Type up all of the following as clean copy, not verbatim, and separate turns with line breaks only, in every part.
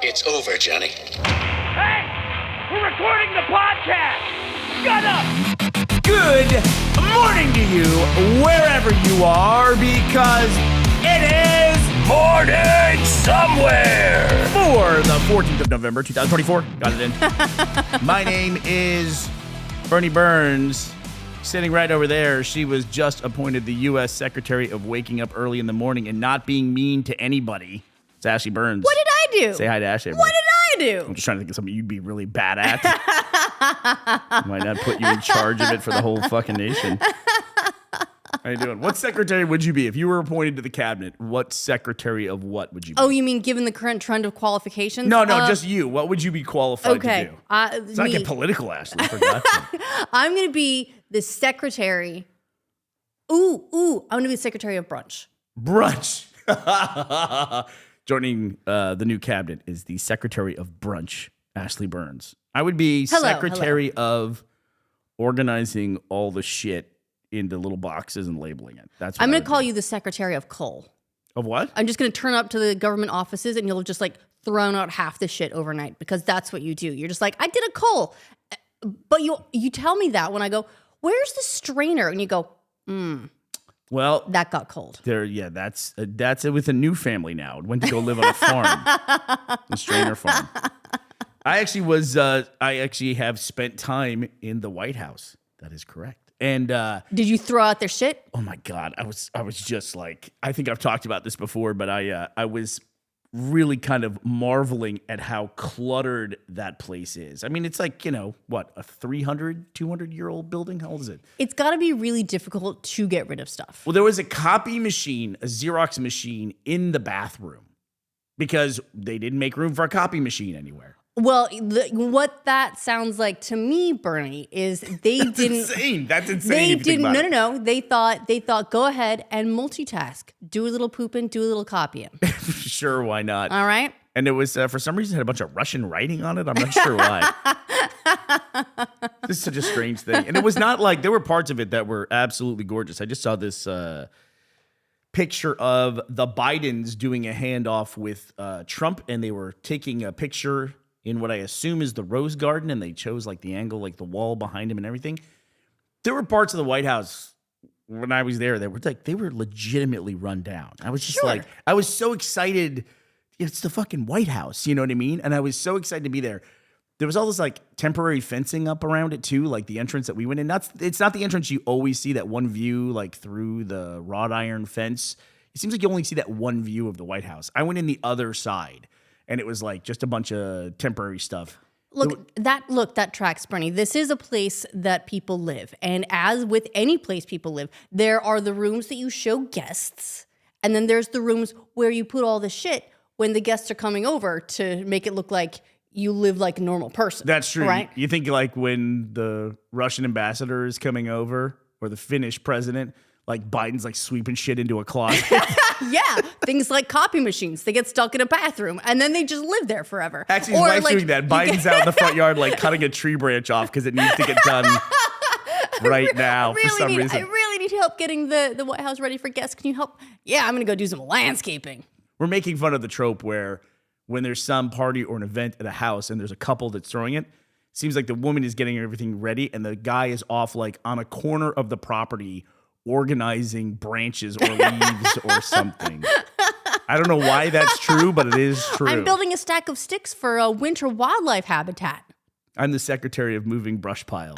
It's over, Johnny.
Hey! We're recording the podcast! Shut up!
Good morning to you, wherever you are, because it is
Morning somewhere!
for the 14th of November, 2024. Got it in. My name is Bernie Burns. Sitting right over there, she was just appointed the U.S. Secretary of Waking Up Early in the Morning and Not Being Mean to Anybody. It's Ashley Burns.
What did I do?
Say hi to Ashley.
What did I do?
I'm just trying to think of something you'd be really bad at. Might not put you in charge of it for the whole fucking nation. How you doing? What secretary would you be? If you were appointed to the cabinet, what secretary of what would you be?
Oh, you mean given the current trend of qualifications?
No, just you. What would you be qualified to do? It's not get political, Ashley. For God's sake.
I'm going to be the secretary. I'm going to be the secretary of brunch.
Brunch. Joining the new cabinet is the secretary of brunch, Ashley Burns. I would be secretary of organizing all the shit into little boxes and labeling it. That's what
I'm going to call you the secretary of coal.
Of what?
I'm just going to turn up to the government offices and you'll just like thrown out half the shit overnight because that's what you do. You're just like, I did a coal. But you tell me that when I go, where's the strainer? And you go,
Well,
that got cold.
That's it with a new family now. It went to go live on a farm, the strainer farm. I actually have spent time in the White House. That is correct. And
Did you throw out their shit?
oh my God, I was just like, I think I've talked about this before, but I was really kind of marveling at how cluttered that place is. I mean, it's like, what, a 200-year-old building? How old is it?
It's got to be really difficult to get rid of stuff.
Well, there was a copy machine, a Xerox machine in the bathroom because they didn't make room for a copy machine anywhere.
Well, what that sounds like to me, Bernie, is they didn't.
Insane. That's insane.
They
if you think
didn't.
about
No. They thought, go ahead and multitask. Do a little pooping, do a little copying.
Sure, why not?
All right.
And it was for some reason it had a bunch of Russian writing on it. I'm not sure why. This is such a strange thing, and it was not like there were parts of it that were absolutely gorgeous. I just saw this picture of the Bidens doing a handoff with Trump, and they were taking a picture in what I assume is the Rose Garden, and they chose like the angle, like the wall behind him and everything. There were parts of the White House when I was there that they were legitimately run down. I was just like, I was so excited. It's the fucking White House, you know what I mean? And I was so excited to be there. There was all this like temporary fencing up around it too, like the entrance that we went in. It's not the entrance you always see, that one view like through the wrought iron fence. It seems like you only see that one view of the White House. I went in the other side. And it was like just a bunch of temporary stuff.
That tracks, Bernie. This is a place that people live. And as with any place people live, there are the rooms that you show guests. And then there's the rooms where you put all the shit when the guests are coming over to make it look like you live like a normal person.
That's true.
Right?
You think like when the Russian ambassador is coming over or the Finnish president, like Biden's like sweeping shit into a closet.
Yeah, things like copy machines. They get stuck in a bathroom and then they just live there forever.
Actually, his wife's doing that. Biden's out in the front yard like cutting a tree branch off because it needs to get done right now for some reason.
I really need help getting the White House ready for guests. Can you help? Yeah, I'm going to go do some landscaping.
We're making fun of the trope where when there's some party or an event at a house and there's a couple that's throwing it, seems like the woman is getting everything ready and the guy is off like on a corner of the property organizing branches or leaves or something. I don't know why that's true, but it is true.
I'm building a stack of sticks for a winter wildlife habitat.
I'm the secretary of moving brush piles.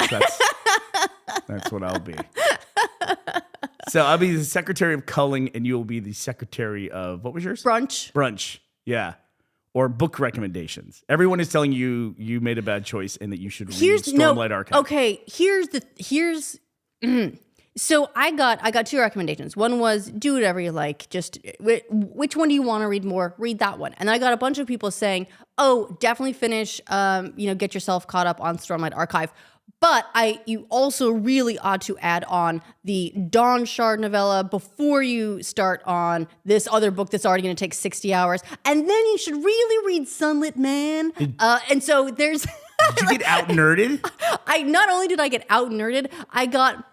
That's what I'll be. So I'll be the secretary of culling, and you'll be the secretary of, what was yours? Brunch. Yeah. Or book recommendations. Everyone is telling you made a bad choice and that you should read Stormlight Archive.
Okay, So I got two recommendations. One was do whatever you like. Just which one do you want to read more? Read that one. And I got a bunch of people saying, "Oh, definitely finish. Get yourself caught up on Stormlight Archive." But you also really ought to add on the Dawn Shard novella before you start on this other book that's already going to take 60 hours. And then you should really read Sunlit Man. And so there's.
Did you get out nerded?
Not only did I get out nerded, I got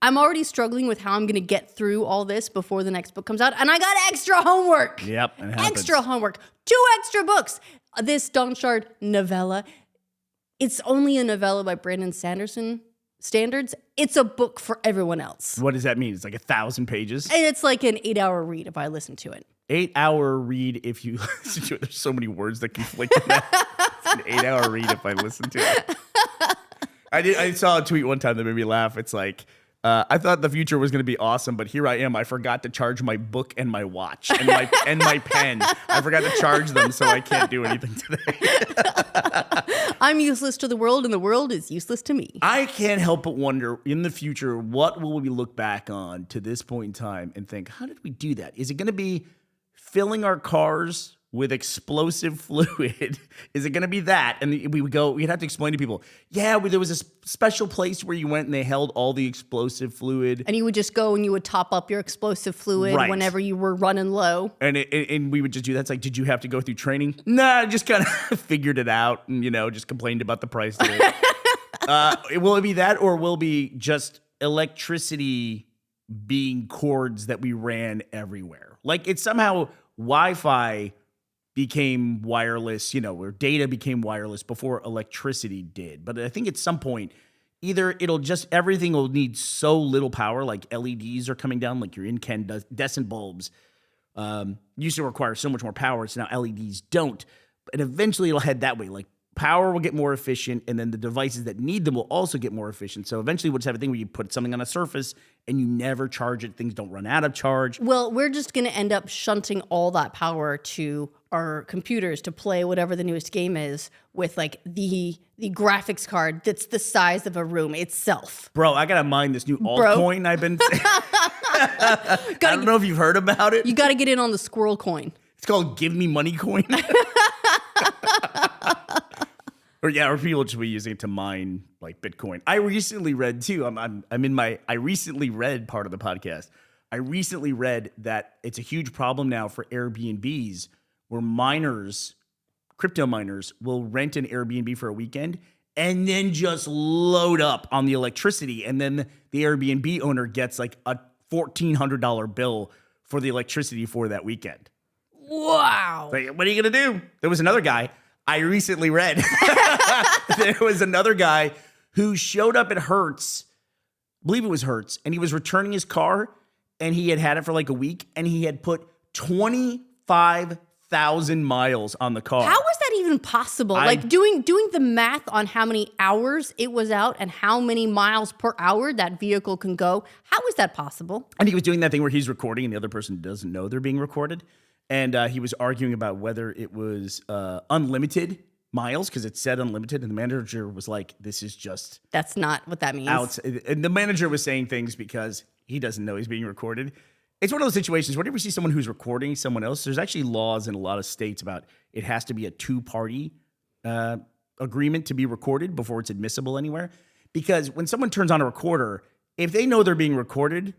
I'm already struggling with how I'm going to get through all this before the next book comes out. And I got extra homework.
Yep. It happens.
Extra homework. 2 extra books. This Dawn Shard novella. It's only a novella by Brandon Sanderson standards. It's a book for everyone else.
What does that mean? It's like 1,000 pages?
And it's like an 8-hour read if I listen to it.
8-hour read if you listen to it. There's so many words that conflict in that. It's an 8-hour read if I listen to it. I saw a tweet one time that made me laugh. It's like, I thought the future was going to be awesome, but here I am. I forgot to charge my book and my watch and my pen. I forgot to charge them, so I can't do anything today.
I'm useless to the world, and the world is useless to me.
I can't help but wonder, in the future, what will we look back on to this point in time and think, how did we do that? Is it going to be filling our cars with explosive fluid? Is it going to be that? And we'd have to explain to people, yeah, there was a special place where you went and they held all the explosive fluid.
And you would just go and you would top up your explosive fluid whenever you were running low.
And we would just do that. It's like, did you have to go through training? Nah, I just kind of figured it out and, just complained about the price of it. Will it be that, or will it be just electricity being cords that we ran everywhere? Like, it's somehow Wi-Fi became wireless, where data became wireless before electricity did. But I think at some point, either everything will need so little power, like LEDs are coming down, like your incandescent bulbs used to require so much more power, so now LEDs don't. And eventually it'll head that way. Like, power will get more efficient, and then the devices that need them will also get more efficient. So eventually we'll just have a thing where you put something on a surface and you never charge it. Things don't run out of charge.
Well, we're just going to end up shunting all that power to our computers to play whatever the newest game is with, like, the graphics card that's the size of a room itself.
Bro, I got to mine this new altcoin I've been saying. I don't know if you've heard about it.
You got to get in on the squirrel coin.
It's called Give Me Money Coin. Or people just be using it to mine, like, Bitcoin. I recently read too. I'm in my I recently read part of the podcast. I recently read that it's a huge problem now for Airbnbs, where crypto miners, will rent an Airbnb for a weekend and then just load up on the electricity, and then the Airbnb owner gets like a $1,400 bill for the electricity for that weekend.
Wow!
Like, what are you gonna do? There was another guy. I recently read there was another guy who showed up at Hertz, I believe it was Hertz, and he was returning his car, and he had it for like a week, and he had put 25,000 miles on the car.
How was that even possible? Like, doing the math on how many hours it was out and how many miles per hour that vehicle can go, how is that possible?
And he was doing that thing where he's recording and the other person doesn't know they're being recorded. And he was arguing about whether it was unlimited miles, because it said unlimited. And the manager was like, this is just...
That's not what that means.
And the manager was saying things because he doesn't know he's being recorded. It's one of those situations, whenever you see someone who's recording someone else, there's actually laws in a lot of states about it has to be a 2-party agreement to be recorded before it's admissible anywhere. Because when someone turns on a recorder, if they know they're being recorded,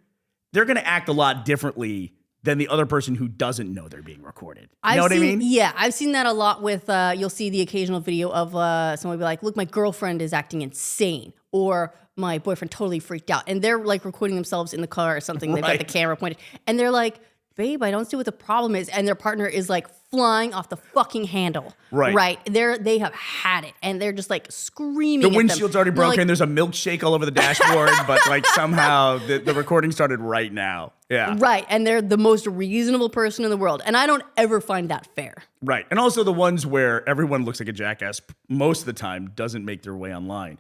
they're going to act a lot differently than the other person who doesn't know they're being recorded. You know what I mean?
Yeah, I've seen that a lot with, you'll see the occasional video of someone be like, look, my girlfriend is acting insane, or my boyfriend totally freaked out. And they're like recording themselves in the car or something. They've got the camera pointed. And they're like, babe, I don't see what the problem is. And their partner is like flying off the fucking handle. Right. They have had it. And they're just like screaming.
The windshield's already broken. Like, there's a milkshake all over the dashboard. But like somehow the recording started right now. Yeah.
Right. And they're the most reasonable person in the world. And I don't ever find that fair.
Right. And also the ones where everyone looks like a jackass most of the time doesn't make their way online.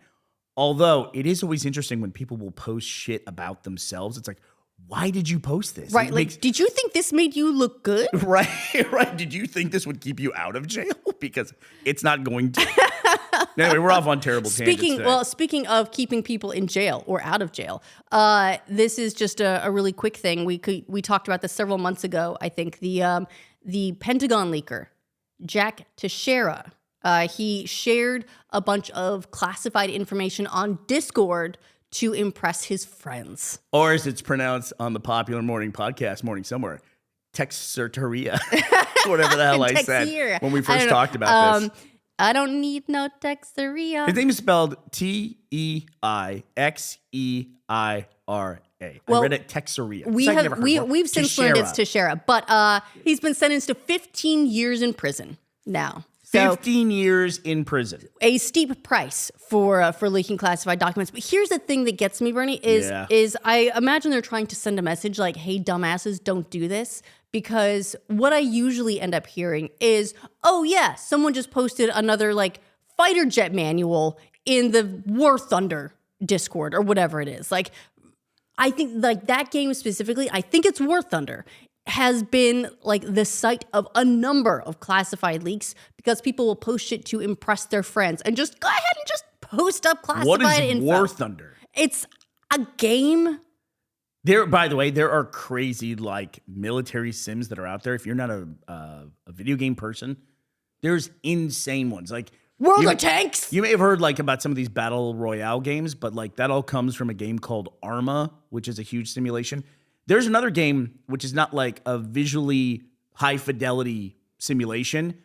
Although it is always interesting when people will post shit about themselves. It's like, why did you post this?
Right. Did you think this made you look good?
Right. Did you think this would keep you out of jail? Because it's not going to. Anyway, we're off on terrible tangents today.
Speaking of keeping people in jail or out of jail, this is just a really quick thing. We talked about this several months ago. I think the Pentagon leaker, Jack Teixeira, he shared a bunch of classified information on Discord to impress his friends.
Or as it's pronounced on the popular morning podcast, Morning Somewhere, Texerteria. Whatever the hell I said when we first talked about this.
I don't need no Texeria.
His name is spelled Teixeira. I read it Texeria.
We've since learned it's Teixeira, but he's been sentenced to 15 years in prison now. So
15 years in prison.
A steep price for leaking classified documents. But here's the thing that gets me, Bernie, is I imagine they're trying to send a message like, hey, dumbasses, don't do this. Because what I usually end up hearing is, oh yeah, someone just posted another like fighter jet manual in the War Thunder Discord or whatever it is. Like, I think like that game specifically, I think it's War Thunder, has been like the site of a number of classified leaks because people will post shit to impress their friends and just go ahead and just post up classified
info. What is
info.
War Thunder?
It's a game.
By the way, there are crazy like military sims that are out there. If you're not a video game person, there's insane ones. Like
World of Tanks.
You may have heard like about some of these battle royale games, but like that all comes from a game called ARMA, which is a huge simulation. There's another game which is not like a visually high fidelity simulation.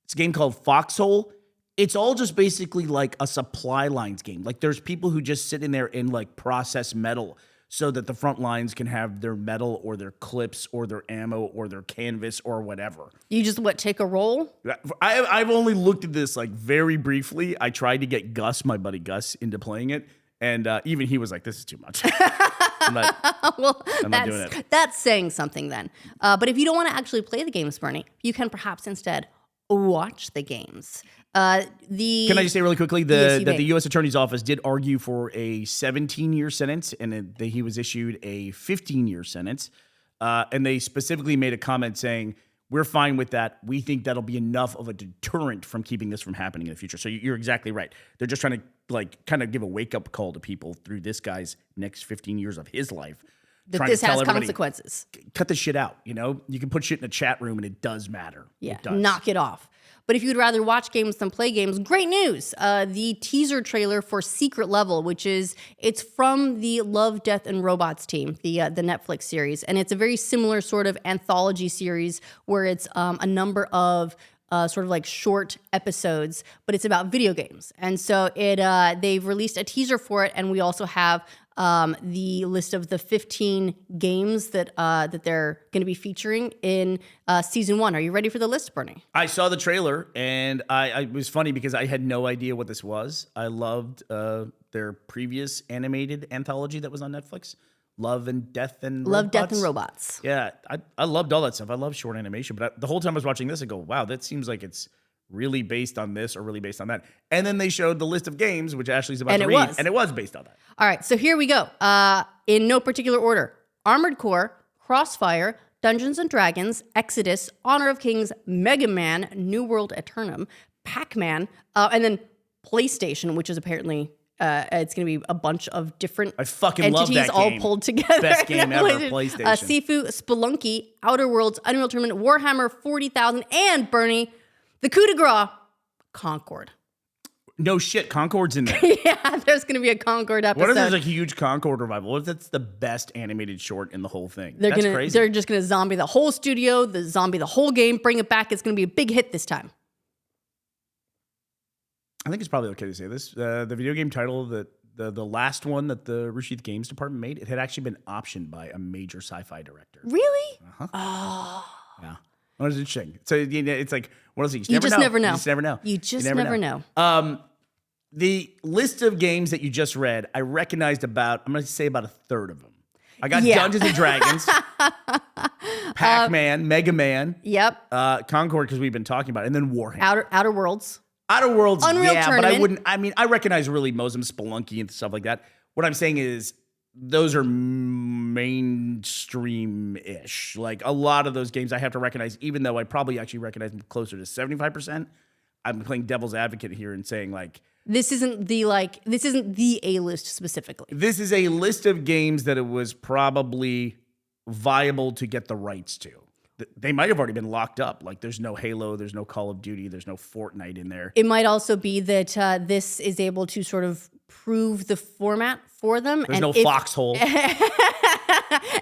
It's a game called Foxhole. It's all just basically like a supply lines game. Like there's people who just sit in there and like process metal so that the front lines can have their metal or their clips or their ammo or their canvas or whatever.
You just take a roll?
I've only looked at this like very briefly. I tried to get Gus, my buddy Gus, into playing it. And even he was like, this is too much. I'm not doing it.
That's saying something then. But if you don't want to actually play the games, Bernie, you can perhaps instead watch the games.
Can I just say really quickly that the U.S. Attorney's Office did argue for a 17-year sentence, and he was issued a 15-year sentence. And they specifically made a comment saying, we're fine with that. We think that'll be enough of a deterrent from keeping this from happening in the future. So you're exactly right. They're just trying to like kind of give a wake-up call to people through this guy's next 15 years of his life.
That this has consequences.
Cut this shit out, you know? You can put shit in a chat room and it does matter.
Yeah, knock it off. But if you'd rather watch games than play games, great news. The teaser trailer for Secret Level, it's from the Love, Death, and Robots team, the Netflix series. And it's a very similar sort of anthology series where it's a number of sort of like short episodes, but it's about video games. And so they've released a teaser for it, and we also have the list of the 15 games that they're going to be featuring in season 1. Are you ready for the list, Bernie?
I saw the trailer, and it was funny because I had no idea what this was. I loved their previous animated anthology that was on Netflix, Love, Death, and Robots. Yeah, I loved all that stuff. I love short animation, but the whole time I was watching this, I go, wow, that seems like it's really based on this or really based on that. And then they showed the list of games, which Ashley's about to read, and it was based on that.
All right, so here we go. In no particular order. Armored Core, Crossfire, Dungeons & Dragons, Exodus, Honor of Kings, Mega Man, New World Eternum, Pacman, and then PlayStation, which is apparently it's going to be a bunch of different entities all pulled together.
Best game ever, PlayStation.
Sifu, Spelunky, Outer Worlds, Unreal Tournament, Warhammer 40,000, and Bernie, the coup de grace, Concord.
No shit, Concord's in there.
Yeah, there's going to be a Concord episode.
What if there's a huge Concord revival? What if that's the best animated short in the whole thing?
That's
crazy.
They're just going to zombie the whole studio, the whole game, bring it back. It's going to be a big hit this time.
I think it's probably okay to say this. The video game title that the last one that the Rashid Games department made, it had actually been optioned by a major sci-fi director.
Really?
Uh-huh. Oh. Yeah. That was interesting. So it's like one of those things.
You just never know.
You just never know.
You just never know.
The list of games that you just read, I recognized I'm going to say about a third of them. I got Dungeons and Dragons, Pac-Man, Mega Man.
Yep.
Concord, because we've been talking about it, and then Warhammer.
Outer Worlds.
Outer Worlds,
Unreal Tournament.
But I recognize really Mosum, Spelunky, and stuff like that. What I'm saying is those are mainstream-ish. Like a lot of those games I have to recognize, even though I probably actually recognize them closer to 75%. I'm playing devil's advocate here and saying like,
this isn't the A-list specifically.
This is a list of games that it was probably viable to get the rights to. They might have already been locked up. Like there's no Halo, there's no Call of Duty, there's no Fortnite in there.
It might also be that this is able to sort of prove the format for them.
There's no Foxhole.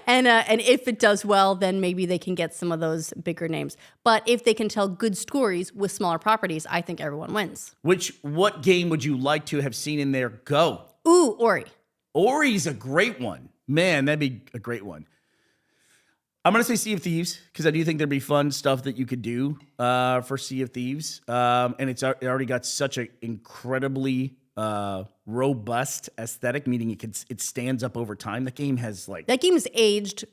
And if it does well, then maybe they can get some of those bigger names. But if they can tell good stories with smaller properties, I think everyone wins.
What game would you like to have seen in there? Go.
Ooh, Ori.
Ori's a great one. Man, that'd be a great one. I'm going to say Sea of Thieves because I do think there'd be fun stuff that you could do for Sea of Thieves. And it already got such an incredibly robust aesthetic, meaning it stands up over time. The game has
that game's aged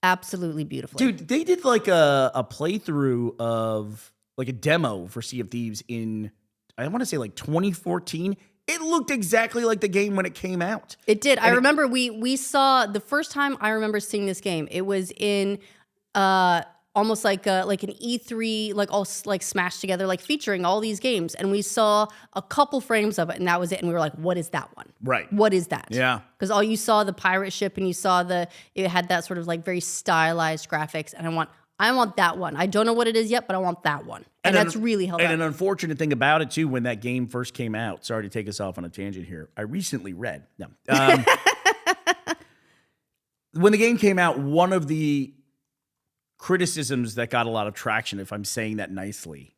absolutely beautifully.
Dude, they did like a playthrough of like a demo for Sea of Thieves in, I want to say like 2014. It looked exactly like the game when it came out.
It did. I remember we saw the first time I remember seeing this game. It was in almost like an E3, like all like smashed together, like featuring all these games. And we saw a couple frames of it, and that was it. And we were like, "What is that one?
Right?
What is that?"
Yeah.
Because all you saw the pirate ship, and you saw it had that sort of like very stylized graphics. And I want that one. I don't know what it is yet, but I want that one. And that's really held up.
And an unfortunate thing about it, too, when that game first came out, sorry to take us off on a tangent here, I recently read, when the game came out, one of the criticisms that got a lot of traction, if I'm saying that nicely,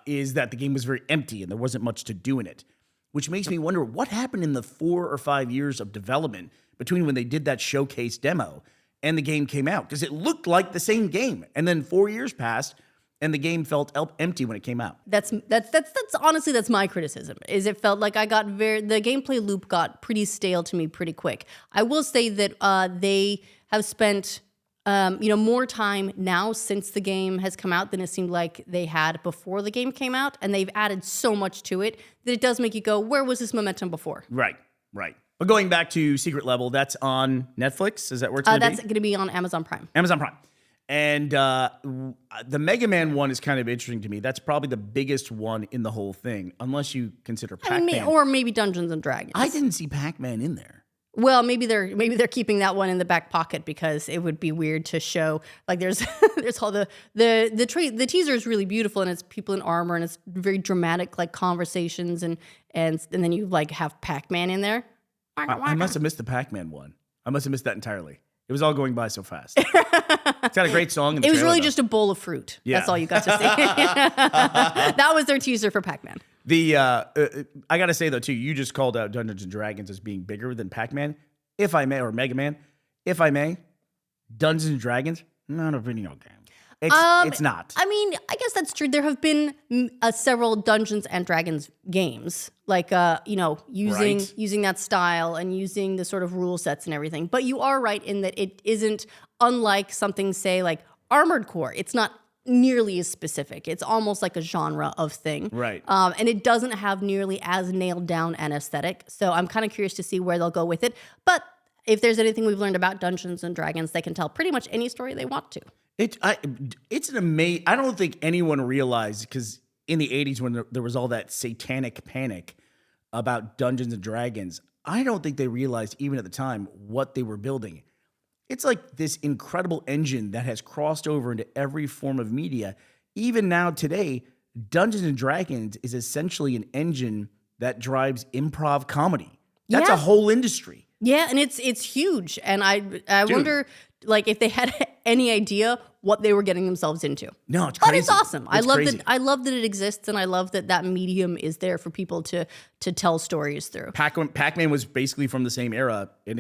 is that the game was very empty and there wasn't much to do in it, which makes me wonder what happened in the 4 or 5 years of development between when they did that showcase demo and the game came out, because it looked like the same game. And then 4 years passed, and the game felt empty when it came out.
That's honestly, that's my criticism. Is it felt like the gameplay loop got pretty stale to me pretty quick. I will say that they have spent more time now since the game has come out than it seemed like they had before the game came out, and they've added so much to it that it does make you go, where was this momentum before?
Right. But going back to Secret Level, that's on Netflix. Is that where it's going to be?
That's going to be on Amazon Prime.
Amazon Prime. And the Mega Man one is kind of interesting to me. That's probably the biggest one in the whole thing, unless you consider Pac-Man.
Or maybe Dungeons and Dragons.
I didn't see Pac-Man in there.
Well, maybe they're keeping that one in the back pocket because it would be weird to show. Like there's all the teaser is really beautiful, and it's people in armor, and it's very dramatic, like conversations, and then you like have Pac-Man in there.
I must have missed the Pac-Man one. I must have missed that entirely. It was all going by so fast. It's got a great song.
It was really just a bowl of fruit. Yeah. That's all you got to see. That was their teaser for Pac-Man.
I got to say, though, too, you just called out Dungeons & Dragons as being bigger than Pac-Man. If I may, or Mega Man. If I may, Dungeons & Dragons, not a video game. It's not.
I mean, I guess that's true. There have been several Dungeons and Dragons games, like using that style and using the sort of rule sets and everything. But you are right in that it isn't unlike something, say, like Armored Core. It's not nearly as specific. It's almost like a genre of thing.
Right.
And it doesn't have nearly as nailed down an aesthetic. So I'm kind of curious to see where they'll go with it. But if there's anything we've learned about Dungeons and Dragons, they can tell pretty much any story they want to.
It's an amazing. I don't think anyone realized, because in the 80s when there was all that satanic panic about Dungeons and Dragons, I don't think they realized even at the time what they were building. It's like this incredible engine that has crossed over into every form of media. Even now today, Dungeons and Dragons is essentially an engine that drives improv comedy. That's a whole industry.
Yeah, and it's huge. And I wonder, like, if they had any idea what they were getting themselves into.
No, it's crazy.
But it's awesome. I love that it exists, and I love that medium is there for people to tell stories through.
Pac-Man was basically from the same era, and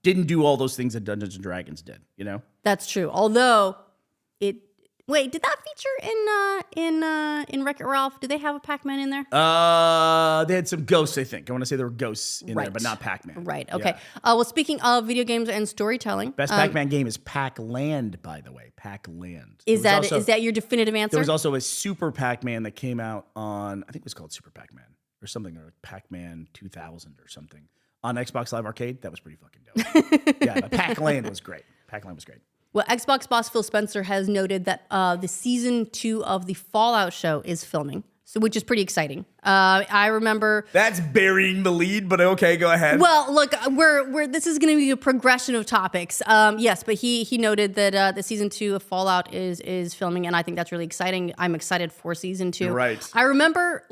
didn't do all those things that Dungeons and Dragons did, you know?
That's true. Although did that feature in Wreck-It Ralph? Did they have a Pac-Man in there?
They had some ghosts, I think. I want to say there were ghosts in there, but not Pac-Man.
Right. Okay.
Yeah.
Well, speaking of video games and storytelling,
best Pac-Man game is Pac-Land, by the way. Pac-Land.
Is that your definitive answer?
There was also a Super Pac-Man that came out on, I think it was called Super Pac-Man or something, or Pac-Man 2000 or something on Xbox Live Arcade. That was pretty fucking dope. Yeah, but Pac-Land was great. Pac-Land was great.
Well, Xbox boss Phil Spencer has noted that the season 2 of the Fallout show is filming, which is pretty exciting. I remember
that's burying the lead, but okay, go ahead.
Well, look, this is going to be a progression of topics. Yes, but he noted that the season 2 of Fallout is filming, and I think that's really exciting. I'm excited for season 2.
You're right.
I remember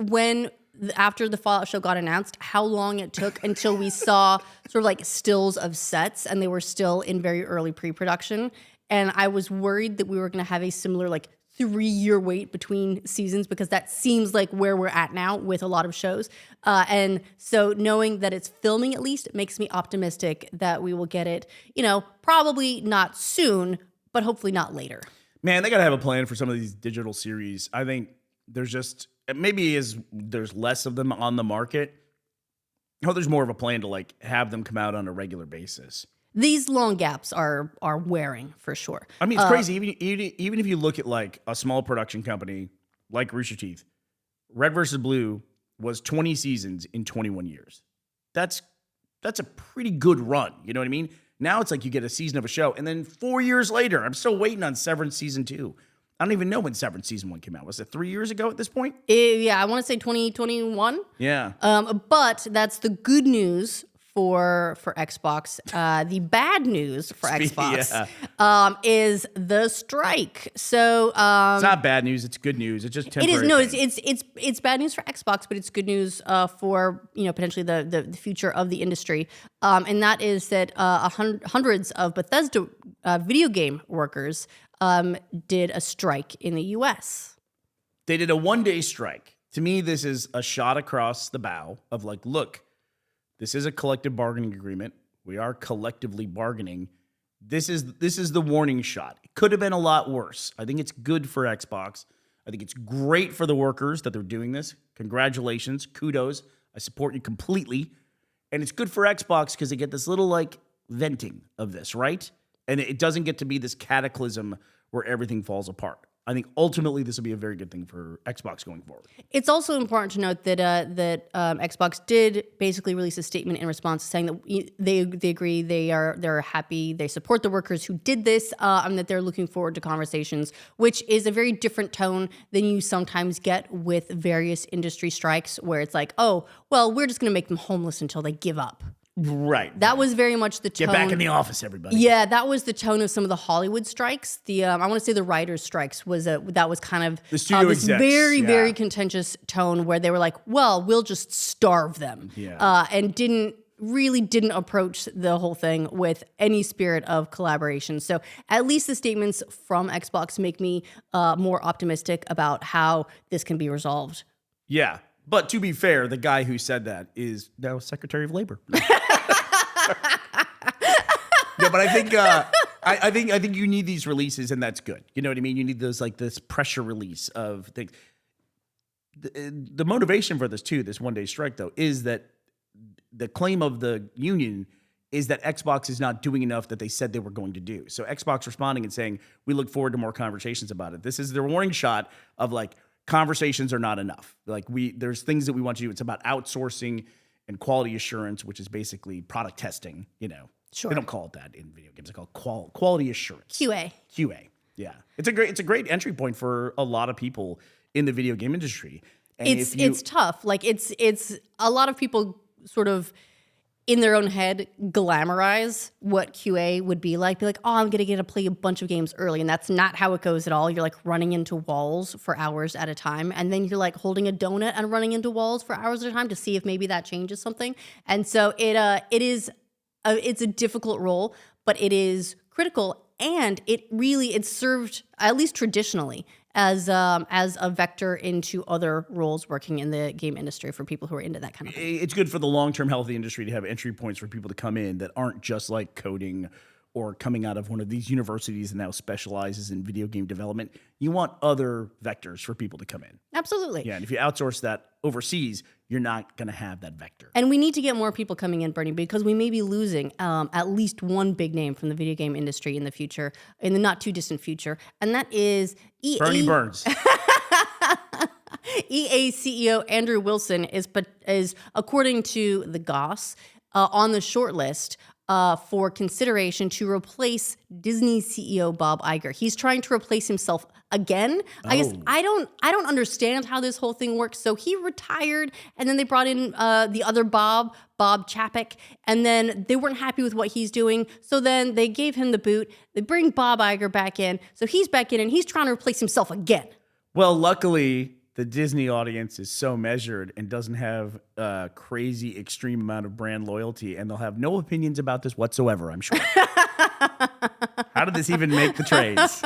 after the Fallout show got announced, how long it took until we saw sort of like stills of sets, and they were still in very early pre-production. And I was worried that we were going to have a similar like 3-year wait between seasons, because that seems like where we're at now with a lot of shows. And so knowing that it's filming at least makes me optimistic that we will get it, probably not soon, but hopefully not later.
Man, they got to have a plan for some of these digital series. I think there's just, maybe there's less of them on the market. Oh, there's more of a plan to have them come out on a regular basis.
These long gaps are wearing for sure.
I mean, it's crazy. Even if you look at a small production company like Rooster Teeth, Red vs. Blue was 20 seasons in 21 years. That's a pretty good run. You know what I mean? Now it's you get a season of a show, and then 4 years later, I'm still waiting on Severance season 2. I don't even know when Severance season 1 came out. Was it 3 years ago at this point?
Yeah, I want to say 2021.
Yeah.
But that's the good news for Xbox. The bad news for Xbox is the strike. So
it's not bad news. It's good news. It's just temporary.
It is. No, it's bad news for Xbox, but it's good news for potentially the future of the industry. And that is that hundreds of Bethesda video game workers did a strike in the U.S.
They did a 1-day strike. To me, this is a shot across the bow of look, this is a collective bargaining agreement. We are collectively bargaining. This is the warning shot. It could have been a lot worse. I think it's good for Xbox. I think it's great for the workers that they're doing this. Congratulations. Kudos. I support you completely. And it's good for Xbox because they get this little venting of this, right? And it doesn't get to be this cataclysm where everything falls apart. I think ultimately this will be a very good thing for Xbox going forward.
It's also important to note that Xbox did basically release a statement in response saying that they agree, they're happy, they support the workers who did this, and that they're looking forward to conversations, which is a very different tone than you sometimes get with various industry strikes, where it's oh, well, we're just going to make them homeless until they give up.
Right.
That was very much the tone.
Get back in the office, everybody.
Yeah, that was the tone of some of the Hollywood strikes. The I want to say the writers' strikes was kind of
the studio
this
execs,
very contentious tone where they were well, we'll just starve them, and didn't approach the whole thing with any spirit of collaboration. So at least the statements from Xbox make me more optimistic about how this can be resolved.
Yeah. But to be fair, the guy who said that is now Secretary of Labor. No, but I think you need these releases, and that's good. You know what I mean? You need those this pressure release of things. The motivation for this 1-day strike, though, is that the claim of the union is that Xbox is not doing enough that they said they were going to do. So Xbox responding and saying, we look forward to more conversations about it. This is their warning shot of conversations are not enough. There's things that we want to do. It's about outsourcing and quality assurance, which is basically product testing.
Sure.
They don't call it that in video games. They call it quality assurance.
QA.
Yeah. It's a great entry point for a lot of people in the video game industry. And
it's tough. It's a lot of people sort of in their own head glamorize what QA would be like. Be oh, I'm going to get to play a bunch of games early. And that's not how it goes at all. You're running into walls for hours at a time. And then you're holding a donut and running into walls for hours at a time to see if maybe that changes something. And so it's a difficult role, but it is critical. And it's served, at least traditionally, as a vector into other roles working in the game industry for people who are into that kind of thing.
It's good for the long-term health of the industry to have entry points for people to come in that aren't just coding or coming out of one of these universities that now specializes in video game development. You want other vectors for people to come in.
Absolutely.
Yeah, and if you outsource that overseas, you're not going to have that vector.
And we need to get more people coming in, Burnie, because we may be losing at least one big name from the video game industry in the future, in the not too distant future, and that is EA.
Bernie Burns.
EA CEO Andrew Wilson is according to the Goss, on the short list for consideration to replace Disney CEO Bob Iger. He's trying to replace himself again. I guess I don't understand how this whole thing works. So he retired, and then they brought in the other Bob Chapek, and then they weren't happy with what he's doing. So then they gave him the boot. They bring Bob Iger back in. So he's back in, and he's trying to replace himself again.
Well, luckily, the Disney audience is so measured and doesn't have a crazy extreme amount of brand loyalty, and they'll have no opinions about this whatsoever, I'm sure. How did this even make the trades?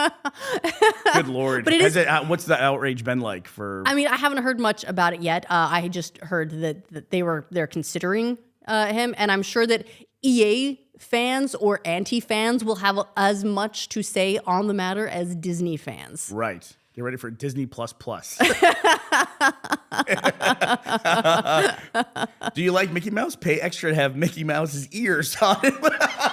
Good Lord.
But
What's the outrage been like for...
I mean, I haven't heard much about it yet. I just heard that they're considering him, and I'm sure that EA fans or anti-fans will have as much to say on the matter as Disney fans.
Right. Get ready for Disney++. Do you like Mickey Mouse? Pay extra to have Mickey Mouse's ears on it.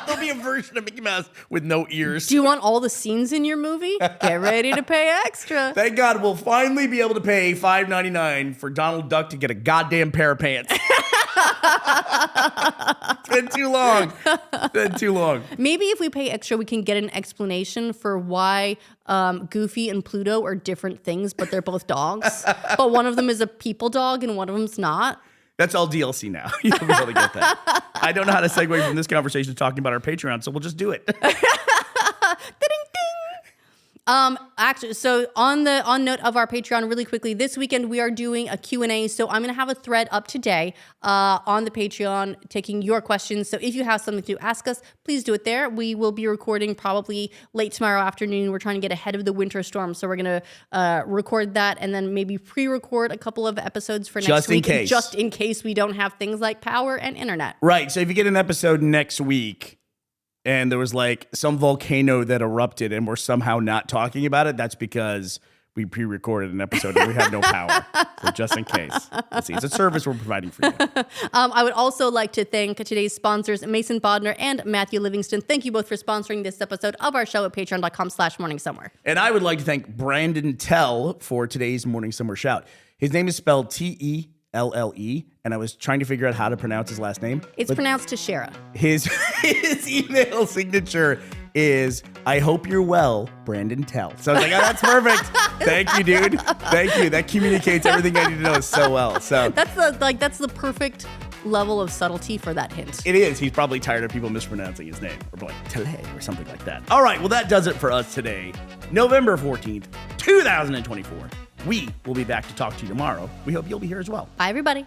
There'll be a version of Mickey Mouse with no ears.
Do you want all the scenes in your movie? Get ready to pay extra.
Thank God we'll finally be able to pay $5.99 for Donald Duck to get a goddamn pair of pants. It's been too long. It's been too long.
Maybe if we pay extra, we can get an explanation for why Goofy and Pluto are different things, but they're both dogs. But one of them is a people dog and one of them's not.
That's all DLC now. You'll be able to get that. I don't know how to segue from this conversation to talking about our Patreon, so we'll just do it.
Actually, so on note of our Patreon, really quickly, this weekend we are doing a Q&A. So I'm going to have a thread up today on the Patreon taking your questions. So if you have something to ask us, please do it there. We will be recording probably late tomorrow afternoon. We're trying to get ahead of the winter storm. So we're going to record that and then maybe pre-record a couple of episodes for next week. Just in case we don't have things like power and internet.
Right. So if you get an episode next week, and there was like some volcano that erupted and we're somehow not talking about it, that's because we pre-recorded an episode and we have no power. So just in case. Let's see. It's a service we're providing for you.
I would also like to thank today's sponsors, Mason Bodner and Matthew Livingston. Thank you both for sponsoring this episode of our show at patreon.com/morningsummer.
And I would like to thank Brandon Tell for today's Morning Summer Shout. His name is spelled Telle, and I was trying to figure out how to pronounce his last name.
It's pronounced Tashera.
His email signature is, I hope you're well, Brandon Tell. So I was like, oh, that's perfect. Thank you, dude. Thank you. That communicates everything I need to know so well. So
that's the perfect level of subtlety for that hint.
It is. He's probably tired of people mispronouncing his name or like Tele or something like that. All right. Well, that does it for us today. November 14th, 2024. We will be back to talk to you tomorrow. We hope you'll be here as well.
Bye, everybody.